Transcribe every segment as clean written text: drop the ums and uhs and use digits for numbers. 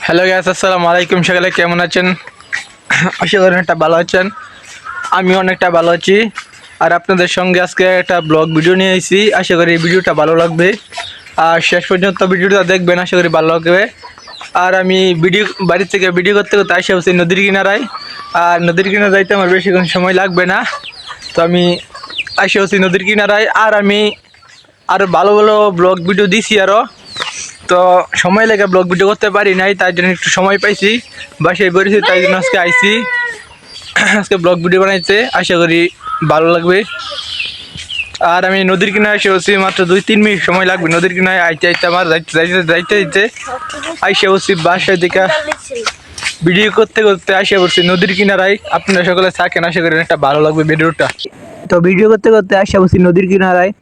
Hello gas, আসসালামু আলাইকুম। সকালে কেমন আছেন? আশা করি অনেকটা ভালো আছেন। আমি অনেকটা ভালো আছি। আর আপনাদের সঙ্গে আজকে একটা ব্লগ ভিডিও নিয়ে এসেছি। আশা করি এই ভিডিওটা ভালো লাগবে আর শেষ পর্যন্ত ভিডিওটা দেখবেন, আশা করি ভালো লাগবে। আর আমি বাড়ি থেকে ভিডিও করতে করতে আসে হচ্ছি নদীর কিনারায়। আর নদীর কিনারে যাইতে আমার বেশিক্ষণ সময় লাগবে না। তো আমি আসে হচ্ছি নদীর কিনারায়। আর আমি আরও ভালো ভালো ব্লগ ভিডিও দিছি আরও। তো সময় লেগে ব্লগ ভিডিও করতে পারি নাই, তাই জন্য একটু সময় পাইছি, বাসায় বেরিয়েছি, তাই জন্য আজকে আইছি আজকে ব্লগ ভিডিও বানাইতে। আশা করি ভালো লাগবে। আর আমি নদীর কিনারে এসে বসছি, মাত্র 2-3 মিনিট সময় লাগবে নদীর কিনারে আইতে আইতে আমার যাইতে আইসে বসছি বাসায় দিকে ভিডিও করতে করতে আসে পড়ছি নদীর কিনারায়। আপনারা সকলে থাকেন, আশা করি একটা ভালো লাগবে ভিডিওটা। তো ভিডিও করতে করতে আসে বসছি নদীর কিনারায়।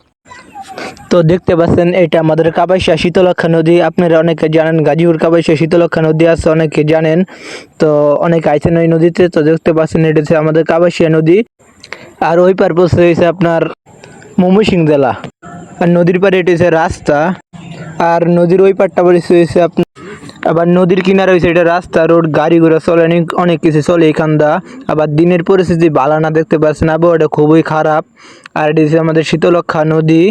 তো দেখতে পাচ্ছেন এটা আমাদের কাপাসিয়া শীতলক্ষা নদী। আপনারা অনেকে জানেন গাজীপুর কাপাসিয়া শীতলক্ষা নদী আছে, অনেকে জানেন। তো অনেকে আইছেন ওই নদীতে। তো দেখতে পাচ্ছেন এটা হচ্ছে আমাদের কাপাসিয়া নদী। আর ওই পার পড়ছে হয়েছে আপনার ময়মনসিংহ জেলা। আর নদীর পারে এটা হচ্ছে রাস্তা। আর নদীর ওই পারটা পড়েছে হয়েছে আপনার, আবার নদীর কিনারে হয়েছে এটা রাস্তা, রোড, গাড়ি ঘোড়া চলে, অনেক কিছু চলে এখান দা। আবার দিনের পরিস্থিতি ভালো না, দেখতে পাচ্ছেন আবহাওয়াটা খুবই খারাপ। আর এটা হচ্ছে আমাদের শীতলক্ষা নদী।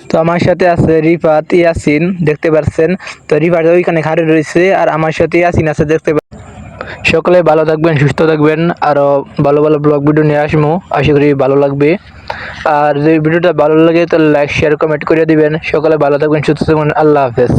তো আমার সাথে আছে রিফাত, ইয়াসিন, দেখতে পাচ্ছেন। তো রিফাত ওইখানে খাড়ে রয়েছে, আর আমার সাথে ইয়াসিন আছে, দেখতে পাচ্ছেন। সকলে ভালো থাকবেন, সুস্থ থাকবেন। আরও ভালো ভালো ব্লগ ভিডিও নিয়ে আসবো, আশা করি ভালো লাগবে। আর যদি ভিডিওটা ভালো লাগে তাহলে লাইক, শেয়ার, কমেন্ট করে দিবেন। সকলে ভালো থাকবেন, সুস্থ থাকবেন। আল্লাহ হাফেজ।